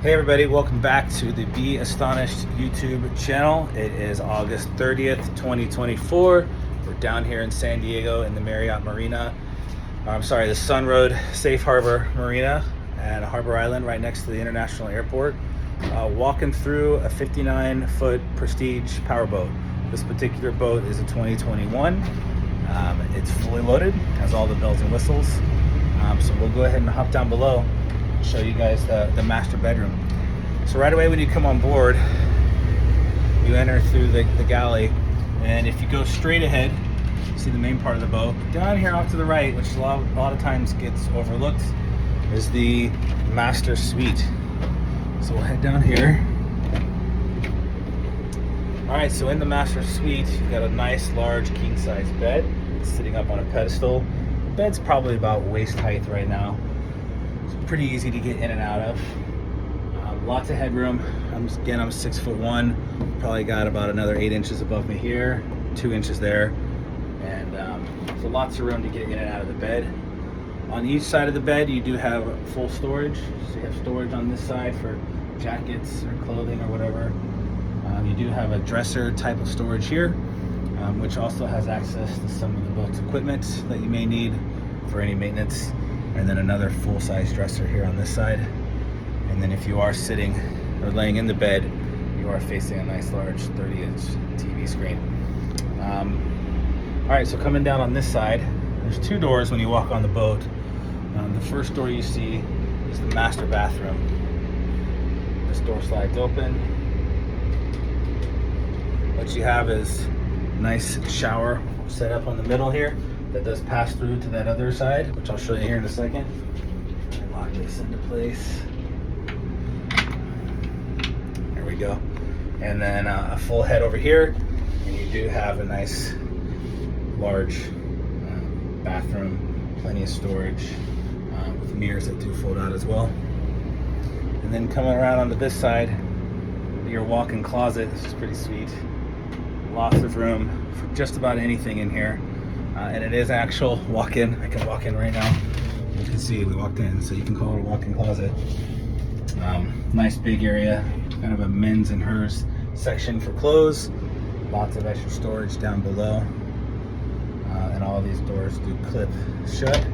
Hey everybody, welcome back to the Be Astonished YouTube channel. It is August 30th, 2024. We're down here in San Diego in the Marriott Marina. The Sun Road Safe Harbor Marina and Harbor Island right next to the International Airport. Walking through a 59-foot Prestige powerboat. This particular boat is a 2021. It's fully loaded, has all the bells and whistles. So we'll go ahead and hop down below, show you guys the master bedroom. So right away when you come on board, you enter through the galley, and if you go straight ahead, you see the main part of the boat. Down here off to the right, which a lot of times gets overlooked, is the master suite. So we'll head down here. Alright, so in the master suite, you've got a nice large king size bed. It's sitting up on a pedestal. The bed's probably about waist height right now. Pretty easy to get in and out of. Lots of headroom. I'm 6'1". Probably got about another 8 inches above me here, 2 inches there, and so lots of room to get in and out of the bed. On each side of the bed, you do have full storage. So you have storage on this side for jackets or clothing or whatever. You do have a dresser type of storage here, which also has access to some of the boat's equipment that you may need for any maintenance. And then another full-size dresser here on this side. And then if you are sitting or laying in the bed, you are facing a nice large 30-inch TV screen. All right, so coming down on this side, there's two doors when you walk on the boat. The first door you see is the master bathroom. This door slides open. What you have is a nice shower set up on the middle here that does pass through to that other side, which I'll show you here in a second. Lock this into place. There we go. And then a full head over here, and you do have a nice large bathroom, plenty of storage, with mirrors that do fold out as well. And then coming around onto this side, your walk-in closet. This is pretty sweet. Lots of room for just about anything in here. And it is actual walk-in. I can walk in right now. You can see we walked in, so you can call it a walk-in closet. Nice big area, kind of a men's and hers section for clothes. Lots of extra storage down below. And all of these doors do clip shut,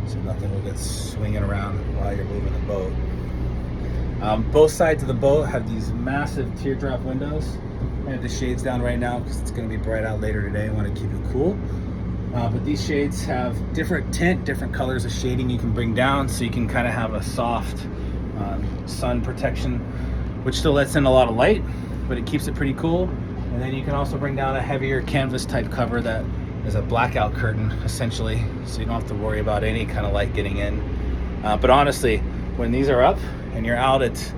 so nothing will get swinging around while you're moving the boat. Both sides of the boat have these massive teardrop windows. I have the shades down right now because it's going to be bright out later today. I want to keep it cool. But these shades have different tint, different colors of shading you can bring down, so you can kind of have a soft sun protection, which still lets in a lot of light, but it keeps it pretty cool. And then you can also bring down a heavier canvas type cover that is a blackout curtain, essentially, so you don't have to worry about any kind of light getting in. But honestly, when these are up and you're out at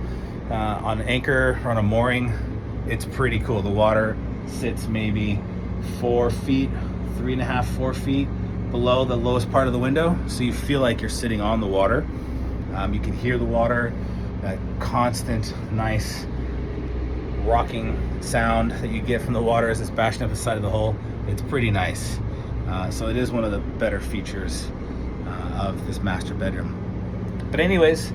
on anchor or on a mooring, it's pretty cool. The water sits maybe 4 feet, 3.5, 4 feet below the lowest part of the window, so you feel like you're sitting on the water. You can hear the water, that constant, nice rocking sound that you get from the water as it's bashing up the side of the hull. It's pretty nice. So it is one of the better features of this master bedroom. But anyways,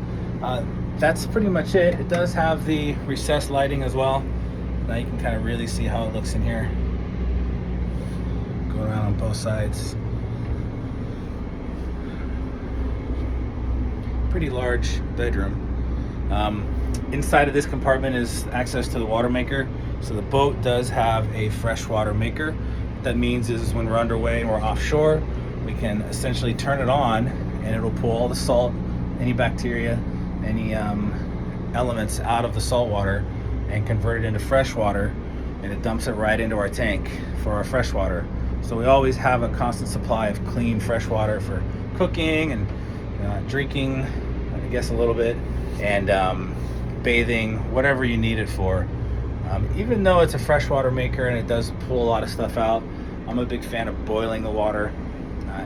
that's pretty much it. It does have the recessed lighting as well. Now you can kind of really see how it looks in here. Go around on both sides. Pretty large bedroom. Inside of this compartment is access to the water maker. So the boat does have a freshwater maker. What that means is when we're underway and we're offshore, we can essentially turn it on and it'll pull all the salt, any bacteria, any elements out of the salt water and convert it into fresh water, and it dumps it right into our tank for our fresh water. So we always have a constant supply of clean fresh water for cooking and drinking, I guess a little bit, and bathing, whatever you need it for. Even though it's a freshwater maker and it does pull a lot of stuff out, I'm a big fan of boiling the water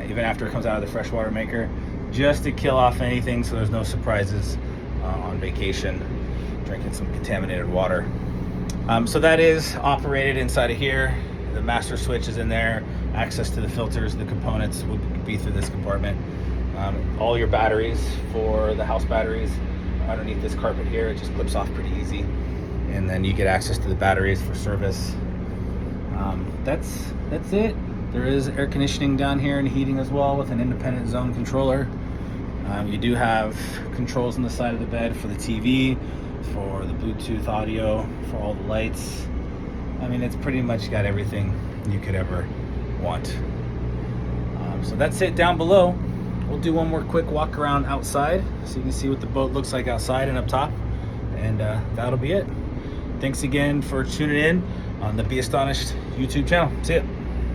even after it comes out of the freshwater maker, just to kill off anything so there's no surprises on vacation drinking some contaminated water. So that is operated inside of here. The master switch is in there. Access to the filters, the components would be through this compartment. All your batteries for the house batteries underneath this carpet here. It just clips off pretty easy. And then you get access to the batteries for service. That's it. There is air conditioning down here and heating as well with an independent zone controller. You do have controls on the side of the bed for the TV, for the Bluetooth audio, for all the lights. I mean, it's pretty much got everything you could ever want. So that's it down below. We'll do one more quick walk around outside so you can see what the boat looks like outside and up top. And that'll be it. Thanks again for tuning in on the Be Astonished YouTube channel. See ya.